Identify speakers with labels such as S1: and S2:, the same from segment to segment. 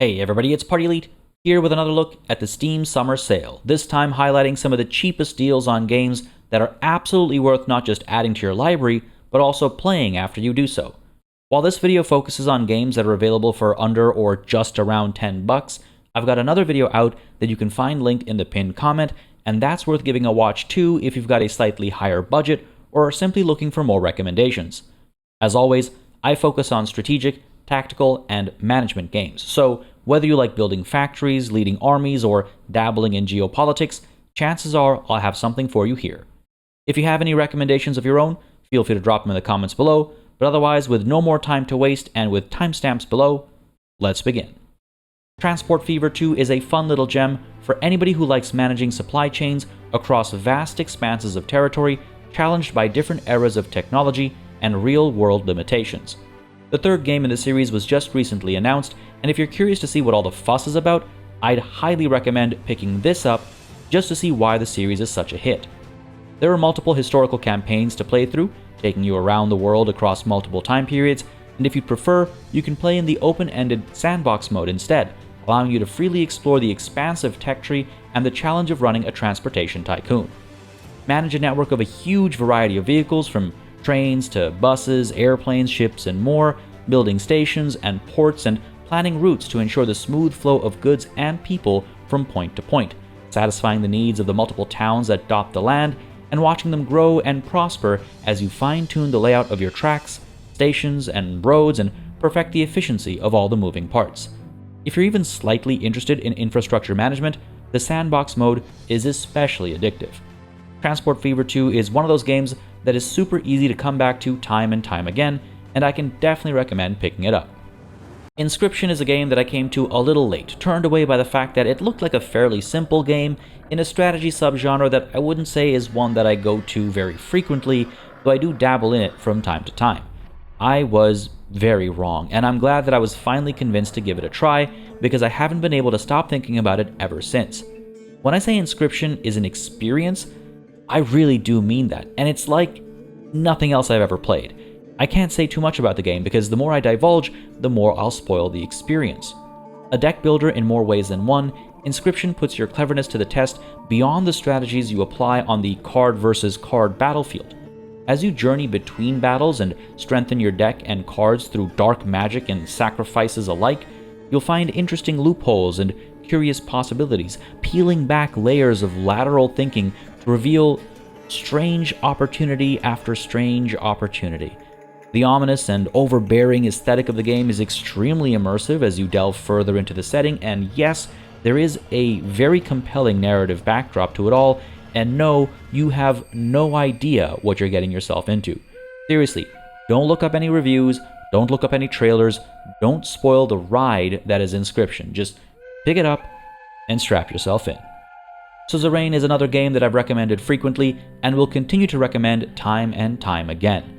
S1: Hey everybody, it's PartyElite here with another look at the Steam Summer Sale, this time highlighting some of the cheapest deals on games that are absolutely worth not just adding to your library, but also playing after you do so. While this video focuses on games that are available for under or just around $10, I've got another video out that you can find linked in the pinned comment, and that's worth giving a watch too if you've got a slightly higher budget or are simply looking for more recommendations. As always, I focus on strategic, tactical, and management games, so whether you like building factories, leading armies, or dabbling in geopolitics, chances are I'll have something for you here. If you have any recommendations of your own, feel free to drop them in the comments below, but otherwise, with no more time to waste and with timestamps below, let's begin. Transport Fever 2 is a fun little gem for anybody who likes managing supply chains across vast expanses of territory challenged by different eras of technology and real-world limitations. The third game in the series was just recently announced, and if you're curious to see what all the fuss is about, I'd highly recommend picking this up just to see why the series is such a hit. There are multiple historical campaigns to play through, taking you around the world across multiple time periods, and if you'd prefer, you can play in the open-ended sandbox mode instead, allowing you to freely explore the expansive tech tree and the challenge of running a transportation tycoon. Manage a network of a huge variety of vehicles from trains to buses, airplanes, ships, and more, building stations and ports and planning routes to ensure the smooth flow of goods and people from point to point, satisfying the needs of the multiple towns that dot the land, and watching them grow and prosper as you fine-tune the layout of your tracks, stations, and roads and perfect the efficiency of all the moving parts. If you're even slightly interested in infrastructure management, the sandbox mode is especially addictive. Transport Fever 2 is one of those games that is super easy to come back to time and time again, and I can definitely recommend picking it up. Inscryption is a game that I came to a little late, turned away by the fact that it looked like a fairly simple game in a strategy subgenre that I wouldn't say is one that I go to very frequently, though I do dabble in it from time to time. I was very wrong, and I'm glad that I was finally convinced to give it a try, because I haven't been able to stop thinking about it ever since. When I say Inscryption is an experience, I really do mean that, and it's like nothing else I've ever played. I can't say too much about the game because the more I divulge, the more I'll spoil the experience. A deck builder in more ways than one, Inscryption puts your cleverness to the test beyond the strategies you apply on the card versus card battlefield. As you journey between battles and strengthen your deck and cards through dark magic and sacrifices alike, you'll find interesting loopholes and curious possibilities, peeling back layers of lateral thinking to reveal strange opportunity after strange opportunity. The ominous and overbearing aesthetic of the game is extremely immersive as you delve further into the setting, and yes, there is a very compelling narrative backdrop to it all, and no, you have no idea what you're getting yourself into. Seriously, don't look up any reviews, don't look up any trailers, don't spoil the ride that is Inscryption. Just pick it up and strap yourself in. Suzerain is another game that I've recommended frequently and will continue to recommend time and time again.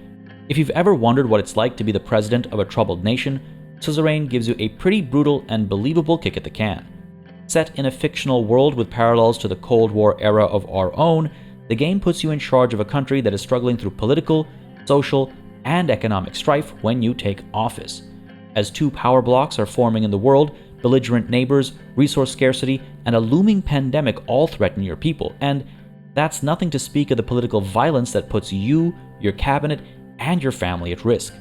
S1: If you've ever wondered what it's like to be the president of a troubled nation, Suzerain gives you a pretty brutal and believable kick at the can. Set in a fictional world with parallels to the Cold War era of our own, the game puts you in charge of a country that is struggling through political, social, and economic strife when you take office. As two power blocks are forming in the world, belligerent neighbors, resource scarcity, and a looming pandemic all threaten your people, and that's nothing to speak of the political violence that puts you, your cabinet, and your family at risk.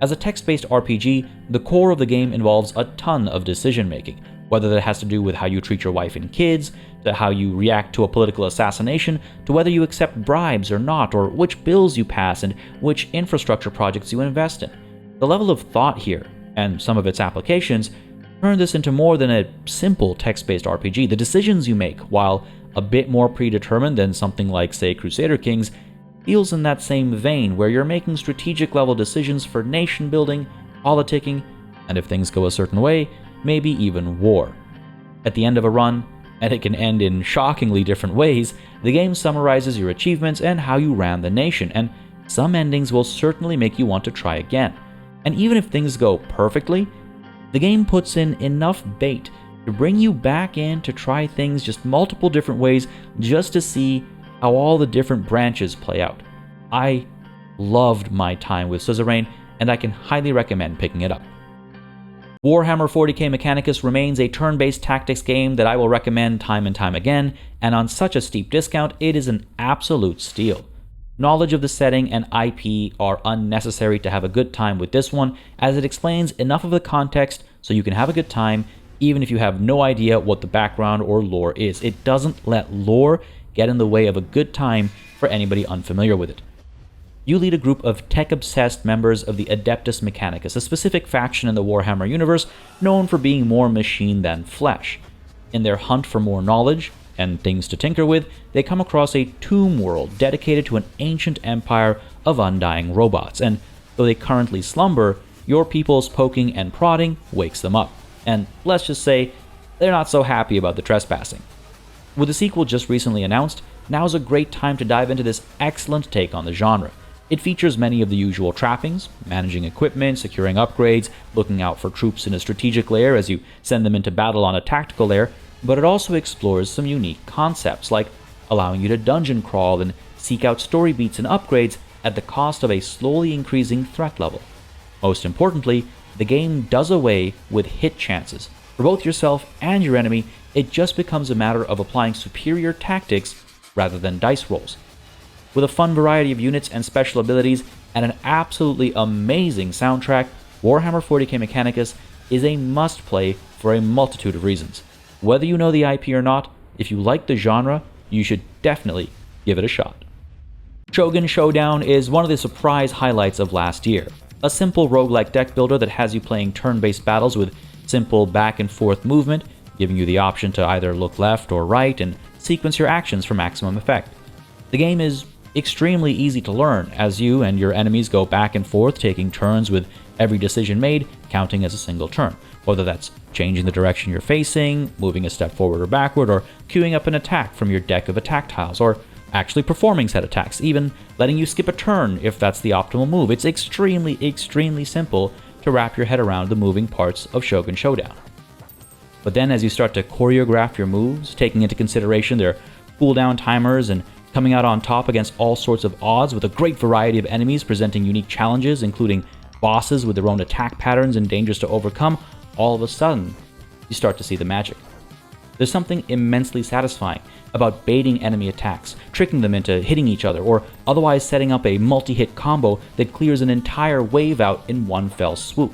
S1: As a text-based RPG, the core of the game involves a ton of decision-making, whether that has to do with how you treat your wife and kids, to how you react to a political assassination, to whether you accept bribes or not, or which bills you pass and which infrastructure projects you invest in. The level of thought here, and some of its applications, turn this into more than a simple text-based RPG. The decisions you make, while a bit more predetermined than something like, say, Crusader Kings, feels in that same vein where you're making strategic-level decisions for nation-building, politicking, and if things go a certain way, maybe even war. At the end of a run, and it can end in shockingly different ways, the game summarizes your achievements and how you ran the nation, and some endings will certainly make you want to try again. And even if things go perfectly, the game puts in enough bait to bring you back in to try things just multiple different ways just to see how all the different branches play out. I loved my time with Suzerain, and I can highly recommend picking it up. Warhammer 40k Mechanicus remains a turn-based tactics game that I will recommend time and time again, and on such a steep discount, it is an absolute steal. Knowledge of the setting and IP are unnecessary to have a good time with this one, as it explains enough of the context so you can have a good time even if you have no idea what the background or lore is. It doesn't let lore get in the way of a good time for anybody unfamiliar with it. You lead a group of tech-obsessed members of the Adeptus Mechanicus, a specific faction in the Warhammer universe known for being more machine than flesh. In their hunt for more knowledge and things to tinker with, they come across a tomb world dedicated to an ancient empire of undying robots, and though they currently slumber, your people's poking and prodding wakes them up. And let's just say, they're not so happy about the trespassing. With the sequel just recently announced, now's a great time to dive into this excellent take on the genre. It features many of the usual trappings, managing equipment, securing upgrades, looking out for troops in a strategic layer as you send them into battle on a tactical layer, but it also explores some unique concepts, like allowing you to dungeon crawl and seek out story beats and upgrades at the cost of a slowly increasing threat level. Most importantly, the game does away with hit chances. For both yourself and your enemy, it just becomes a matter of applying superior tactics rather than dice rolls. With a fun variety of units and special abilities and an absolutely amazing soundtrack, Warhammer 40k Mechanicus is a must-play for a multitude of reasons. Whether you know the IP or not, if you like the genre, you should definitely give it a shot. Shogun Showdown is one of the surprise highlights of last year. A simple roguelike deck builder that has you playing turn-based battles with simple back and forth movement, giving you the option to either look left or right and sequence your actions for maximum effect. The game is extremely easy to learn, as you and your enemies go back and forth taking turns with every decision made counting as a single turn, whether that's changing the direction you're facing, moving a step forward or backward, or queuing up an attack from your deck of attack tiles, or actually performing said attacks, even letting you skip a turn if that's the optimal move. It's extremely simple to wrap your head around the moving parts of Shogun Showdown. But then as you start to choreograph your moves, taking into consideration their cooldown timers and coming out on top against all sorts of odds with a great variety of enemies presenting unique challenges, including bosses with their own attack patterns and dangers to overcome, all of a sudden, you start to see the magic. There's something immensely satisfying about baiting enemy attacks, tricking them into hitting each other, or otherwise setting up a multi-hit combo that clears an entire wave out in one fell swoop.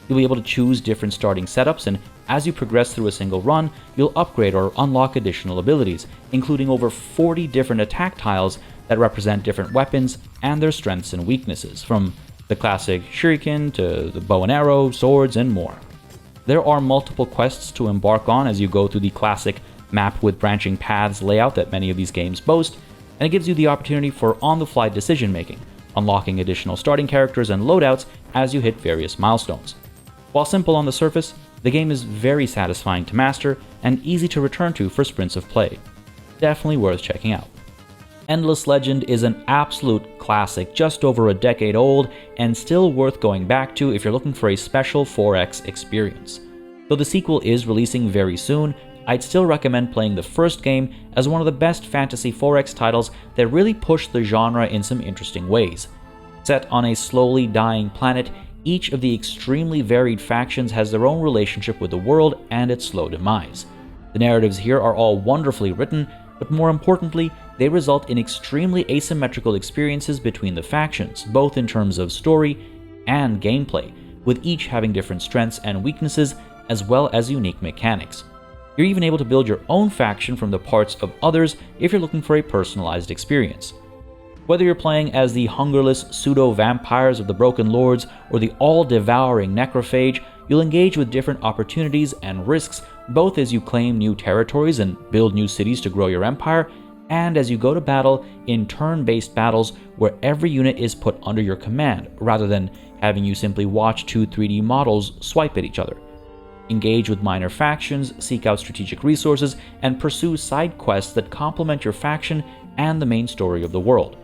S1: You'll be able to choose different starting setups, and as you progress through a single run, you'll upgrade or unlock additional abilities, including over 40 different attack tiles that represent different weapons and their strengths and weaknesses, from the classic shuriken to the bow and arrow, swords, and more. There are multiple quests to embark on as you go through the classic map with branching paths layout that many of these games boast, and it gives you the opportunity for on-the-fly decision-making, unlocking additional starting characters and loadouts as you hit various milestones. While simple on the surface, the game is very satisfying to master and easy to return to for sprints of play. Definitely worth checking out. Endless Legend is an absolute classic, just over a decade old, and still worth going back to if you're looking for a special 4X experience. Though the sequel is releasing very soon, I'd still recommend playing the first game as one of the best fantasy 4X titles that really push the genre in some interesting ways. Set on a slowly dying planet, each of the extremely varied factions has their own relationship with the world and its slow demise. The narratives here are all wonderfully written, but more importantly, they result in extremely asymmetrical experiences between the factions, both in terms of story and gameplay, with each having different strengths and weaknesses, as well as unique mechanics. You're even able to build your own faction from the parts of others if you're looking for a personalized experience. Whether you're playing as the hungerless pseudo-vampires of the Broken Lords or the all-devouring necrophage, you'll engage with different opportunities and risks, both as you claim new territories and build new cities to grow your empire, and as you go to battle in turn-based battles where every unit is put under your command, rather than having you simply watch two 3D models swipe at each other. Engage with minor factions, seek out strategic resources, and pursue side quests that complement your faction and the main story of the world.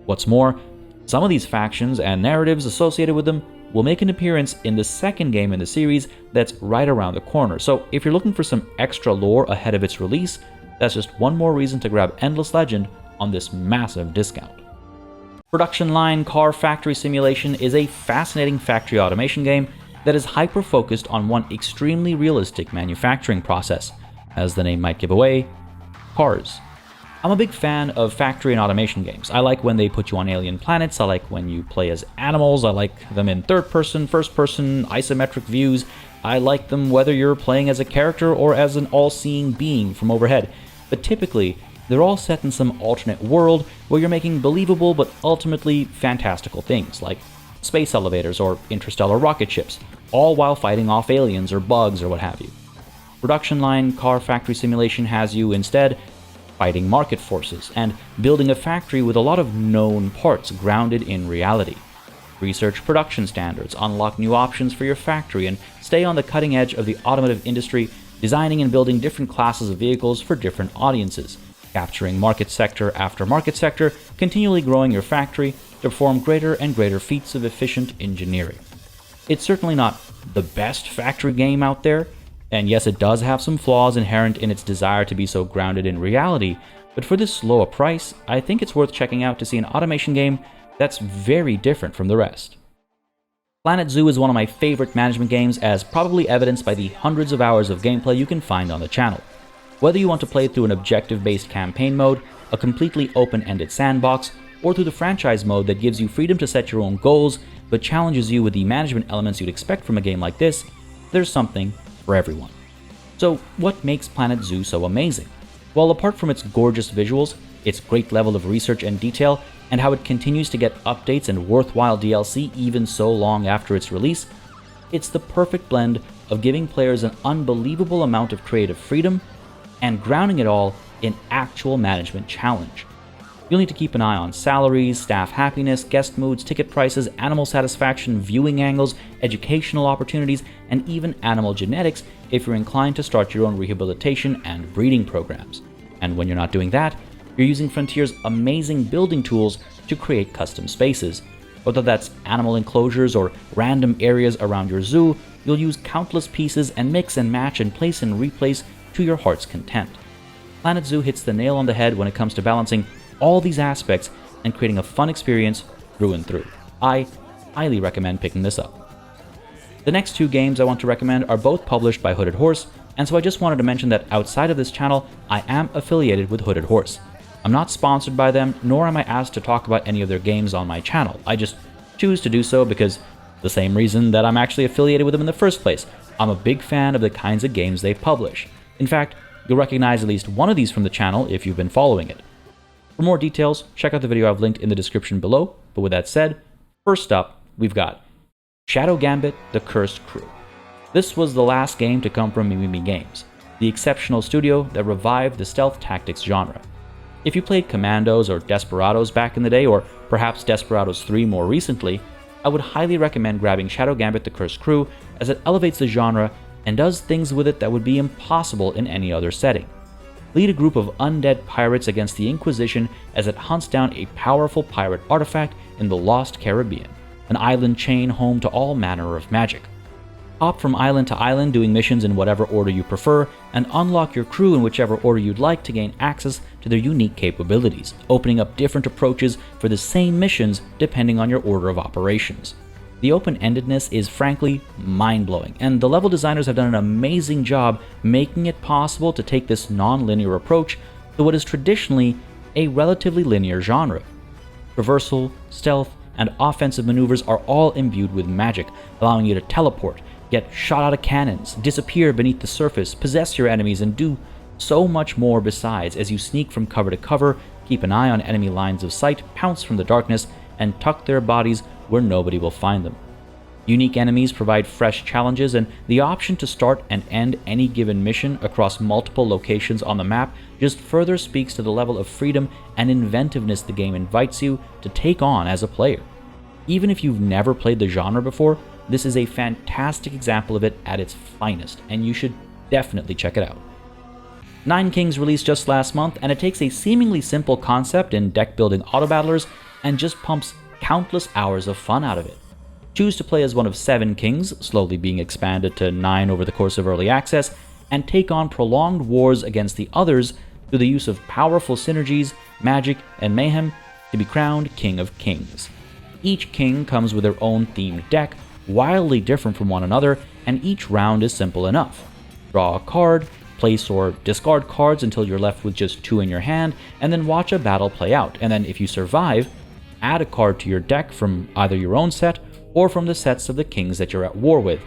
S1: What's more, some of these factions and narratives associated with them will make an appearance in the second game in the series that's right around the corner, so if you're looking for some extra lore ahead of its release, that's just one more reason to grab Endless Legend on this massive discount. Production Line Car Factory Simulation is a fascinating factory automation game that is hyper-focused on one extremely realistic manufacturing process, as the name might give away, cars. I'm a big fan of factory and automation games. I like when they put you on alien planets, I like when you play as animals, I like them in third person, first person, isometric views, I like them whether you're playing as a character or as an all-seeing being from overhead. But typically, they're all set in some alternate world where you're making believable but ultimately fantastical things, like space elevators or interstellar rocket ships, all while fighting off aliens or bugs or what have you. Production line car factory simulation has you instead fighting market forces and building a factory with a lot of known parts grounded in reality. Research production standards, unlock new options for your factory, and stay on the cutting edge of the automotive industry, designing and building different classes of vehicles for different audiences, capturing market sector after market sector, continually growing your factory to perform greater and greater feats of efficient engineering. It's certainly not the best factory game out there, and yes, it does have some flaws inherent in its desire to be so grounded in reality, but for this low a price, I think it's worth checking out to see an automation game that's very different from the rest. Planet Zoo is one of my favorite management games, as probably evidenced by the hundreds of hours of gameplay you can find on the channel. Whether you want to play through an objective-based campaign mode, a completely open-ended sandbox, or through the franchise mode that gives you freedom to set your own goals, but challenges you with the management elements you'd expect from a game like this, there's something for everyone. So what makes Planet Zoo so amazing? Well, apart from its gorgeous visuals, its great level of research and detail, and how it continues to get updates and worthwhile DLC even so long after its release, it's the perfect blend of giving players an unbelievable amount of creative freedom and grounding it all in actual management challenge. You'll need to keep an eye on salaries, staff happiness, guest moods, ticket prices, animal satisfaction, viewing angles, educational opportunities, and even animal genetics if you're inclined to start your own rehabilitation and breeding programs. And when you're not doing that, you're using Frontier's amazing building tools to create custom spaces. Whether that's animal enclosures or random areas around your zoo, you'll use countless pieces and mix and match and place and replace to your heart's content. Planet Zoo hits the nail on the head when it comes to balancing all these aspects and creating a fun experience through and through. I highly recommend picking this up. The next two games I want to recommend are both published by Hooded Horse, and so I just wanted to mention that outside of this channel, I am affiliated with Hooded Horse. I'm not sponsored by them, nor am I asked to talk about any of their games on my channel. I just choose to do so because the same reason that I'm actually affiliated with them in the first place. I'm a big fan of the kinds of games they publish. In fact, you'll recognize at least one of these from the channel if you've been following it. For more details, check out the video I've linked in the description below, but with that said, first up, we've got Shadow Gambit, The Cursed Crew. This was the last game to come from Mimimi Games, the exceptional studio that revived the stealth tactics genre. If you played Commandos or Desperados back in the day, or perhaps Desperados 3 more recently, I would highly recommend grabbing Shadow Gambit, The Cursed Crew, as it elevates the genre and does things with it that would be impossible in any other setting. Lead a group of undead pirates against the Inquisition as it hunts down a powerful pirate artifact in the Lost Caribbean, an island chain home to all manner of magic. Hop from island to island doing missions in whatever order you prefer, and unlock your crew in whichever order you'd like to gain access to their unique capabilities, opening up different approaches for the same missions depending on your order of operations. The open-endedness is frankly mind-blowing, and the level designers have done an amazing job making it possible to take this non-linear approach to what is traditionally a relatively linear genre. Traversal, stealth, and offensive maneuvers are all imbued with magic, allowing you to teleport, get shot out of cannons, disappear beneath the surface, possess your enemies, and do so much more besides as you sneak from cover to cover, keep an eye on enemy lines of sight, pounce from the darkness, and tuck their bodies where nobody will find them. Unique enemies provide fresh challenges, and the option to start and end any given mission across multiple locations on the map just further speaks to the level of freedom and inventiveness the game invites you to take on as a player. Even if you've never played the genre before, this is a fantastic example of it at its finest, and you should definitely check it out. Nine Kings released just last month, and it takes a seemingly simple concept in deck-building auto-battlers and just pumps countless hours of fun out of it. Choose to play as one of 7 kings, slowly being expanded to 9 over the course of early access, and take on prolonged wars against the others through the use of powerful synergies, magic, and mayhem to be crowned King of Kings. Each king comes with their own themed deck, wildly different from one another, and each round is simple enough. Draw a card, place or discard cards until you're left with just 2 in your hand, and then watch a battle play out, and then if you survive, add a card to your deck from either your own set or from the sets of the kings that you're at war with.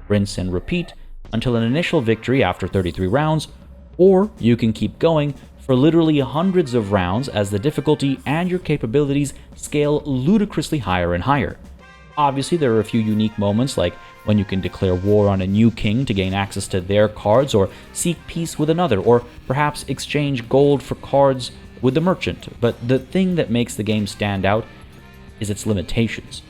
S1: Rinse and repeat until an initial victory after 33 rounds, or you can keep going for literally hundreds of rounds as the difficulty and your capabilities scale ludicrously higher and higher. Obviously, there are a few unique moments, like when you can declare war on a new king to gain access to their cards, or seek peace with another, or perhaps exchange gold for cards with the merchant, but the thing that makes the game stand out is its limitations.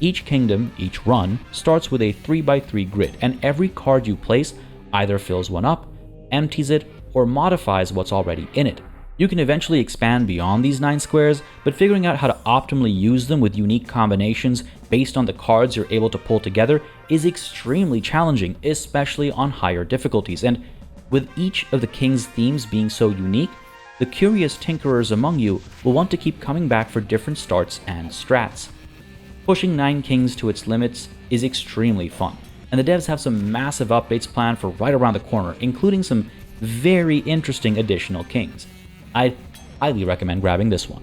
S1: Each kingdom, each run, starts with a 3x3 grid, and every card you place either fills one up, empties it, or modifies what's already in it. You can eventually expand beyond these 9 squares, but figuring out how to optimally use them with unique combinations based on the cards you're able to pull together is extremely challenging, especially on higher difficulties. And with each of the king's themes being so unique, the curious tinkerers among you will want to keep coming back for different starts and strats. Pushing 9 kings to its limits is extremely fun, and the devs have some massive updates planned for right around the corner, including some very interesting additional kings. I'd highly recommend grabbing this one.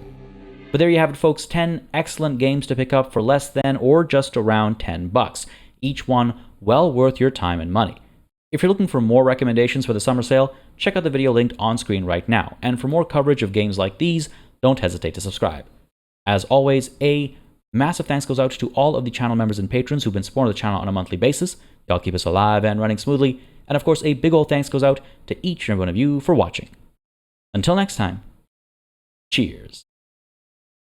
S1: But there you have it, folks, 10 excellent games to pick up for less than or just around $10, each one well worth your time and money. If you're looking for more recommendations for the summer sale, check out the video linked on screen right now, and for more coverage of games like these, don't hesitate to subscribe. As always, a massive thanks goes out to all of the channel members and patrons who've been supporting the channel on a monthly basis. Y'all keep us alive and running smoothly, and of course a big ol' thanks goes out to each and every one of you for watching. Until next time, cheers.